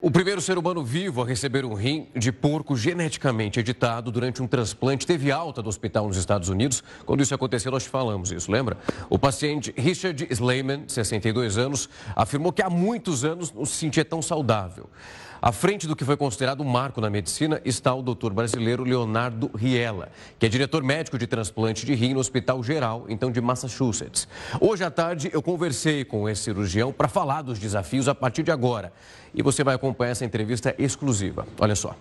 O primeiro ser humano vivo a receber um rim de porco geneticamente editado durante um transplante teve alta do hospital nos Estados Unidos. Quando isso aconteceu, nós te falamos isso, lembra? O paciente Richard Slayman, 62 anos, afirmou que há muitos anos não se sentia tão saudável. À frente do que foi considerado um marco na medicina está o doutor brasileiro Leonardo Riella, que é diretor médico de transplante de rim no Hospital Geral, então de Massachusetts. Hoje à tarde eu conversei com esse cirurgião para falar dos desafios a partir de agora. E você vai acompanhar essa entrevista exclusiva. Olha só.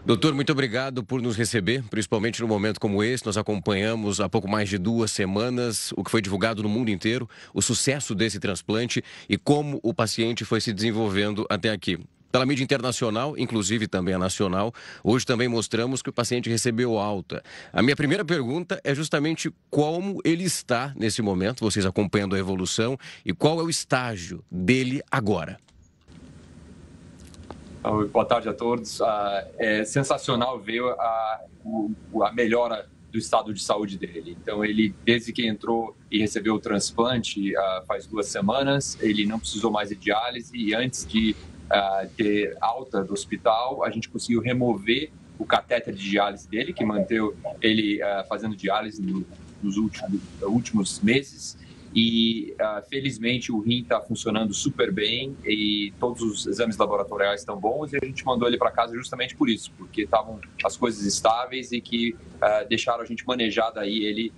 Doutor, muito obrigado por nos receber, principalmente num momento como esse. Nós acompanhamos há pouco mais de 2 semanas o que foi divulgado no mundo inteiro, o sucesso desse transplante e como o paciente foi se desenvolvendo até aqui. Pela mídia internacional, inclusive também a nacional, hoje também mostramos que o paciente recebeu alta. A minha primeira pergunta é justamente como ele está nesse momento, vocês acompanhando a evolução, e qual é o estágio dele agora. Boa tarde a todos. É sensacional ver a melhora do estado de saúde dele. Então, ele, desde que entrou e recebeu o transplante faz 2 semanas, ele não precisou mais de diálise e antes de ter alta do hospital, a gente conseguiu remover o catéter de diálise dele, que manteve ele fazendo diálise nos últimos meses. E, felizmente, o rim está funcionando super bem e todos os exames laboratoriais estão bons e a gente mandou ele para casa justamente por isso, porque estavam as coisas estáveis e que deixaram a gente manejar daí ele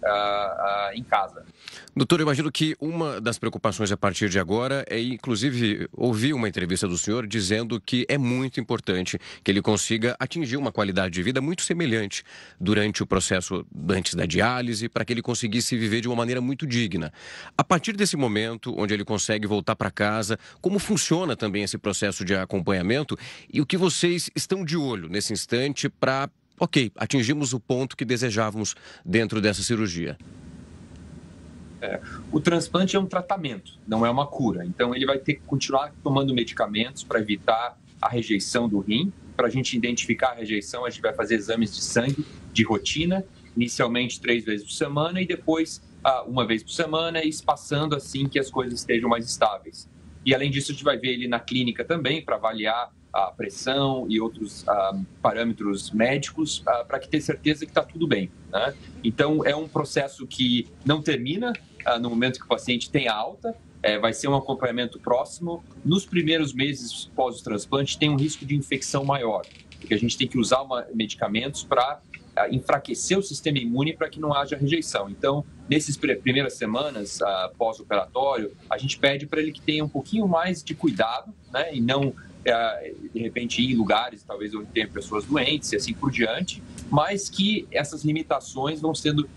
em casa. Doutor, eu imagino que uma das preocupações a partir de agora é, inclusive, ouvir uma entrevista do senhor dizendo que é muito importante que ele consiga atingir uma qualidade de vida muito semelhante durante o processo antes da diálise, para que ele conseguisse viver de uma maneira muito digna. A partir desse momento, onde ele consegue voltar para casa, como funciona também esse processo de acompanhamento e o que vocês estão de olho nesse instante para, atingimos o ponto que desejávamos dentro dessa cirurgia? O transplante é um tratamento, não é uma cura. Então, ele vai ter que continuar tomando medicamentos para evitar a rejeição do rim. Para a gente identificar a rejeição, a gente vai fazer exames de sangue de rotina, inicialmente 3 vezes por semana e depois 1 vez por semana, e espaçando assim que as coisas estejam mais estáveis. E, além disso, a gente vai ver ele na clínica também para avaliar a pressão e outros parâmetros médicos para ter certeza que está tudo bem, né? Então, é um processo que não termina no momento que o paciente tem a alta, vai ser um acompanhamento próximo. Nos primeiros meses pós o transplante, tem um risco de infecção maior, porque a gente tem que usar medicamentos para enfraquecer o sistema imune para que não haja rejeição. Então, nessas primeiras semanas pós-operatório, a gente pede para ele que tenha um pouquinho mais de cuidado, né, e não de repente ir em lugares talvez onde tenha pessoas doentes e assim por diante, mas que essas limitações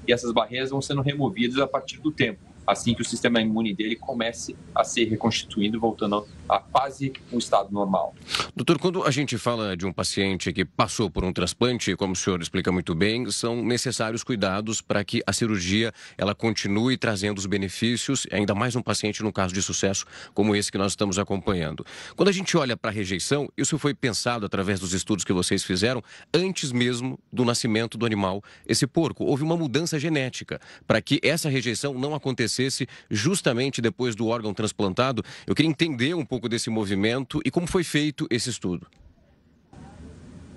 e essas barreiras vão sendo removidas a partir do tempo, assim que o sistema imune dele comece a ser reconstituído, voltando a quase um estado normal. Doutor, quando a gente fala de um paciente que passou por um transplante, como o senhor explica muito bem, são necessários cuidados para que a cirurgia ela continue trazendo os benefícios, ainda mais um paciente num caso de sucesso como esse que nós estamos acompanhando. Quando a gente olha para a rejeição, isso foi pensado através dos estudos que vocês fizeram antes mesmo do nascimento do animal, esse porco. Houve uma mudança genética para que essa rejeição não acontecesse justamente depois do órgão transplantado. Eu queria entender um pouco desse movimento e como foi feito esse estudo.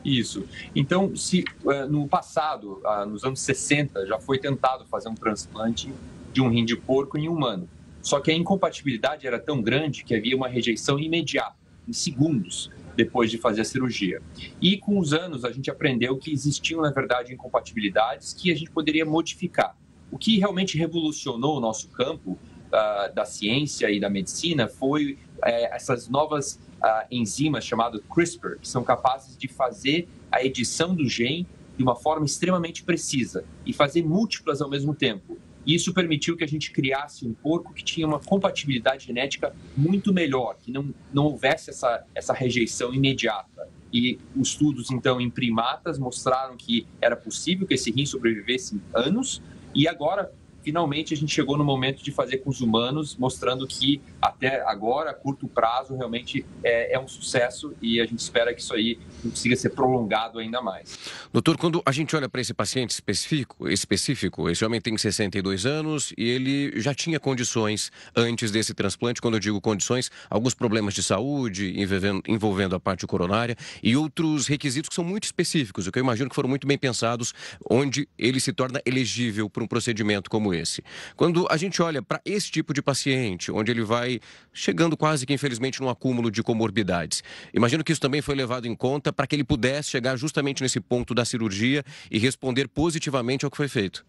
Isso. Então, se no passado, nos anos 60, já foi tentado fazer um transplante de um rim de porco em humano. Só que a incompatibilidade era tão grande que havia uma rejeição imediata, em segundos, depois de fazer a cirurgia. E com os anos a gente aprendeu que existiam, na verdade, incompatibilidades que a gente poderia modificar. O que realmente revolucionou o nosso campo da ciência e da medicina foi essas novas enzimas chamadas CRISPR, que são capazes de fazer a edição do gene de uma forma extremamente precisa e fazer múltiplas ao mesmo tempo. Isso permitiu que a gente criasse um porco que tinha uma compatibilidade genética muito melhor, que não houvesse essa rejeição imediata. E os estudos, então, em primatas mostraram que era possível que esse rim sobrevivesse anos e agora finalmente a gente chegou no momento de fazer com os humanos, mostrando que até agora, a curto prazo, realmente é um sucesso e a gente espera que isso aí consiga ser prolongado ainda mais. Doutor, quando a gente olha para esse paciente específico, esse homem tem 62 anos e ele já tinha condições antes desse transplante. Quando eu digo condições, alguns problemas de saúde envolvendo a parte coronária e outros requisitos que são muito específicos, o que eu imagino que foram muito bem pensados, onde ele se torna elegível para um procedimento como esse. Quando a gente olha para esse tipo de paciente, onde ele vai chegando quase que, infelizmente, num acúmulo de comorbidades, imagino que isso também foi levado em conta para que ele pudesse chegar justamente nesse ponto da cirurgia e responder positivamente ao que foi feito.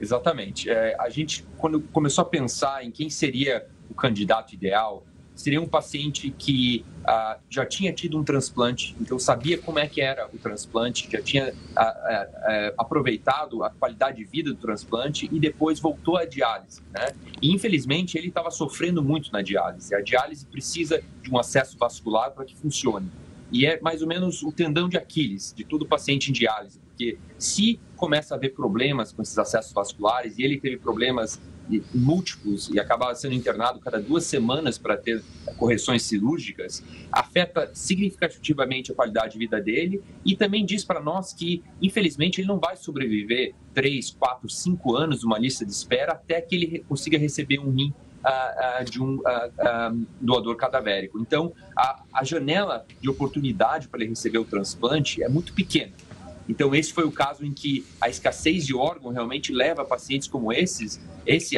Exatamente. A gente, quando começou a pensar em quem seria o candidato ideal, seria um paciente que já tinha tido um transplante, então sabia como é que era o transplante, já tinha aproveitado a qualidade de vida do transplante e depois voltou à diálise, né? E, infelizmente, ele estava sofrendo muito na diálise. A diálise precisa de um acesso vascular para que funcione. E é mais ou menos o tendão de Aquiles de todo paciente em diálise, porque se começa a haver problemas com esses acessos vasculares, e ele teve problemas múltiplos e acabava sendo internado cada 2 semanas para ter correções cirúrgicas, afeta significativamente a qualidade de vida dele e também diz para nós que, infelizmente, ele não vai sobreviver 3, 4, 5 anos numa lista de espera até que ele consiga receber um rim de um doador cadavérico. Então, a janela de oportunidade para ele receber o transplante é muito pequena. Então, esse foi o caso em que a escassez de órgão realmente leva pacientes como esse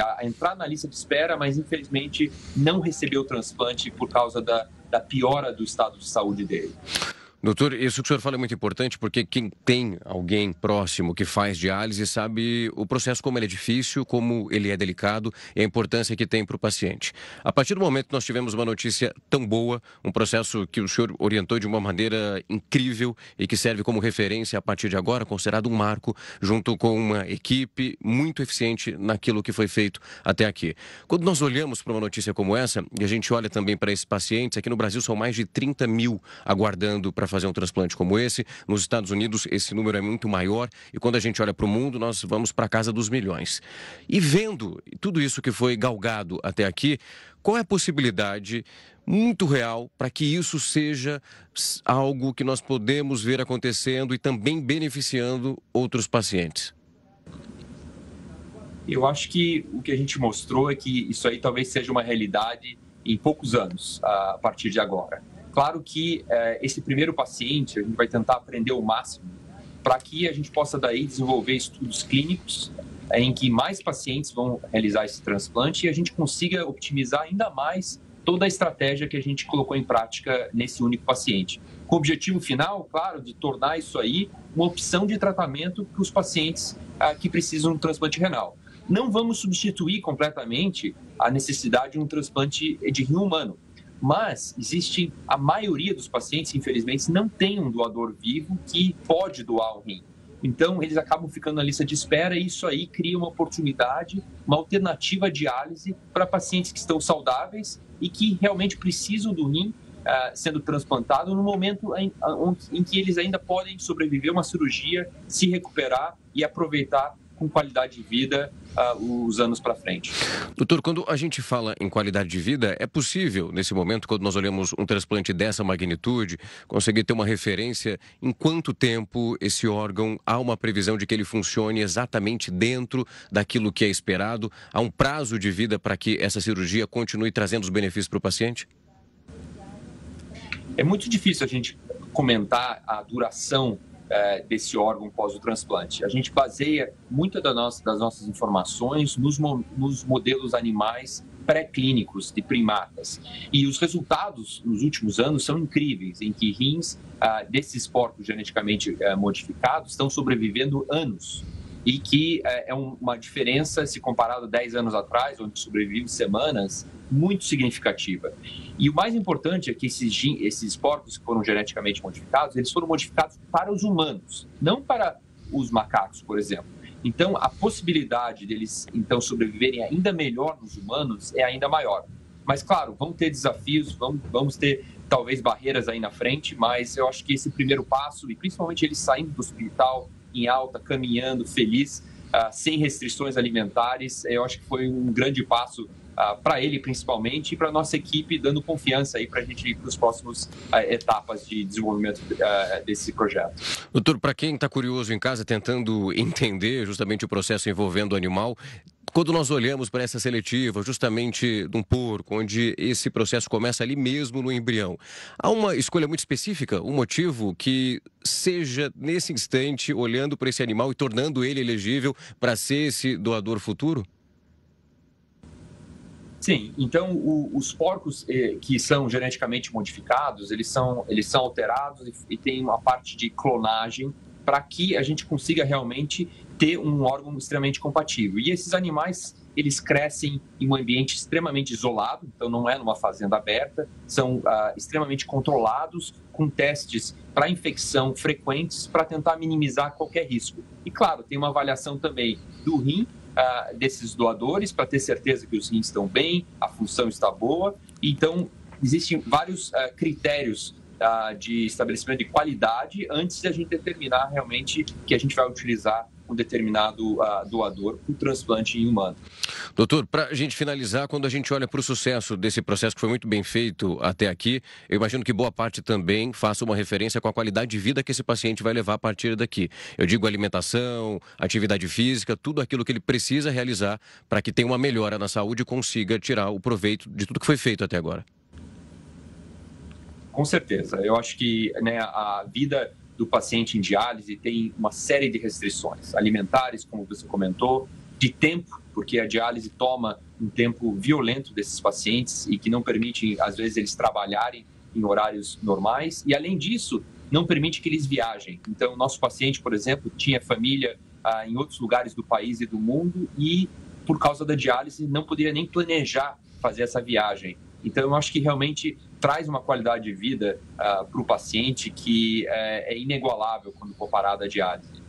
a entrar na lista de espera, mas, infelizmente, não receber o transplante por causa da piora do estado de saúde dele. Doutor, isso que o senhor fala é muito importante, porque quem tem alguém próximo que faz diálise sabe o processo, como ele é difícil, como ele é delicado e a importância que tem para o paciente. A partir do momento que nós tivemos uma notícia tão boa, um processo que o senhor orientou de uma maneira incrível e que serve como referência a partir de agora, considerado um marco, junto com uma equipe muito eficiente naquilo que foi feito até aqui. Quando nós olhamos para uma notícia como essa, e a gente olha também para esses pacientes, aqui no Brasil são mais de 30 mil aguardando para fazer um transplante como esse. Nos Estados Unidos, esse número é muito maior. E quando a gente olha para o mundo, nós vamos para a casa dos milhões. E vendo tudo isso que foi galgado até aqui, qual é a possibilidade muito real para que isso seja algo que nós podemos ver acontecendo e também beneficiando outros pacientes? Eu acho que o que a gente mostrou é que isso aí talvez seja uma realidade em poucos anos, a partir de agora. Claro que esse primeiro paciente, a gente vai tentar aprender o máximo para que a gente possa daí desenvolver estudos clínicos em que mais pacientes vão realizar esse transplante e a gente consiga optimizar ainda mais toda a estratégia que a gente colocou em prática nesse único paciente. Com o objetivo final, claro, de tornar isso aí uma opção de tratamento para os pacientes que precisam de um transplante renal. Não vamos substituir completamente a necessidade de um transplante de rim humano. Mas existe a maioria dos pacientes, infelizmente, não tem um doador vivo que pode doar o rim. Então, eles acabam ficando na lista de espera e isso aí cria uma oportunidade, uma alternativa à diálise para pacientes que estão saudáveis e que realmente precisam do rim sendo transplantado no momento em que eles ainda podem sobreviver a uma cirurgia, se recuperar e aproveitar com qualidade de vida os anos para frente. Doutor, quando a gente fala em qualidade de vida, é possível, nesse momento, quando nós olhamos um transplante dessa magnitude, conseguir ter uma referência em quanto tempo esse órgão, há uma previsão de que ele funcione exatamente dentro daquilo que é esperado? Há um prazo de vida para que essa cirurgia continue trazendo os benefícios para o paciente? É muito difícil a gente comentar a duração desse órgão pós o transplante. A gente baseia muitas das nossas informações nos modelos animais pré-clínicos de primatas. E os resultados nos últimos anos são incríveis, em que rins desses porcos geneticamente modificados estão sobrevivendo anos. E que é uma diferença, se comparado a 10 anos atrás, onde sobrevive semanas, muito significativa. E o mais importante é que esses porcos que foram geneticamente modificados, eles foram modificados para os humanos, não para os macacos, por exemplo. Então, a possibilidade deles, então, sobreviverem ainda melhor nos humanos é ainda maior. Mas, claro, vão ter desafios, vamos ter, talvez, barreiras aí na frente, mas eu acho que esse primeiro passo, e principalmente eles saindo do hospital em alta, caminhando, feliz, sem restrições alimentares. Eu acho que foi um grande passo para ele, principalmente, e para a nossa equipe, dando confiança aí para a gente ir para as próximas etapas de desenvolvimento desse projeto. Doutor, para quem está curioso em casa, tentando entender justamente o processo envolvendo o animal, quando nós olhamos para essa seletiva, justamente de um porco, onde esse processo começa ali mesmo no embrião, há uma escolha muito específica, um motivo que seja nesse instante olhando para esse animal e tornando ele elegível para ser esse doador futuro? Sim, então os porcos que são geneticamente modificados, eles são alterados e tem uma parte de clonagem para que a gente consiga realmente ter um órgão extremamente compatível. E esses animais, eles crescem em um ambiente extremamente isolado, então não é numa fazenda aberta, são extremamente controlados, com testes para infecção frequentes, para tentar minimizar qualquer risco. E claro, tem uma avaliação também do rim, desses doadores, para ter certeza que os rins estão bem, a função está boa. Então, existem vários critérios de estabelecimento de qualidade antes de a gente determinar realmente que a gente vai utilizar um determinado doador para o transplante em humano. Doutor, para a gente finalizar, quando a gente olha para o sucesso desse processo que foi muito bem feito até aqui, eu imagino que boa parte também faça uma referência com a qualidade de vida que esse paciente vai levar a partir daqui. Eu digo alimentação, atividade física, tudo aquilo que ele precisa realizar para que tenha uma melhora na saúde e consiga tirar o proveito de tudo que foi feito até agora. Com certeza. Eu acho que a vida do paciente em diálise tem uma série de restrições alimentares, como você comentou, de tempo, porque a diálise toma um tempo violento desses pacientes e que não permite, às vezes, eles trabalharem em horários normais e, além disso, não permite que eles viajem. Então, nosso paciente, por exemplo, tinha família em outros lugares do país e do mundo e, por causa da diálise, não poderia nem planejar fazer essa viagem. Então, eu acho que realmente traz uma qualidade de vida para o paciente que é inigualável quando comparado à diálise.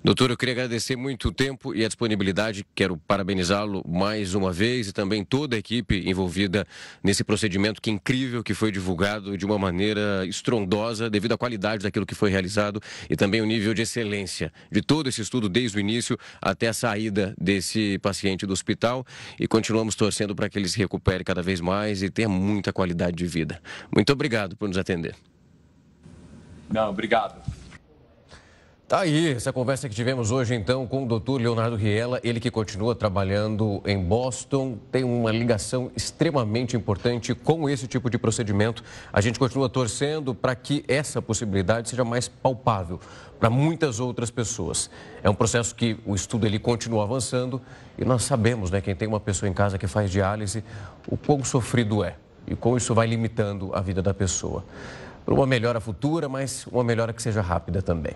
Doutor, eu queria agradecer muito o tempo e a disponibilidade. Quero parabenizá-lo mais uma vez e também toda a equipe envolvida nesse procedimento que é incrível, que foi divulgado de uma maneira estrondosa devido à qualidade daquilo que foi realizado e também o nível de excelência de todo esse estudo desde o início até a saída desse paciente do hospital e continuamos torcendo para que ele se recupere cada vez mais e tenha muita qualidade de vida. Muito obrigado por nos atender. Não, obrigado. Tá aí, essa conversa que tivemos hoje, então, com o Dr. Leonardo Riella, ele que continua trabalhando em Boston, tem uma ligação extremamente importante com esse tipo de procedimento. A gente continua torcendo para que essa possibilidade seja mais palpável para muitas outras pessoas. É um processo que o estudo ele continua avançando e nós sabemos, quem tem uma pessoa em casa que faz diálise, o quão sofrido é e como isso vai limitando a vida da pessoa. Para uma melhora futura, mas uma melhora que seja rápida também.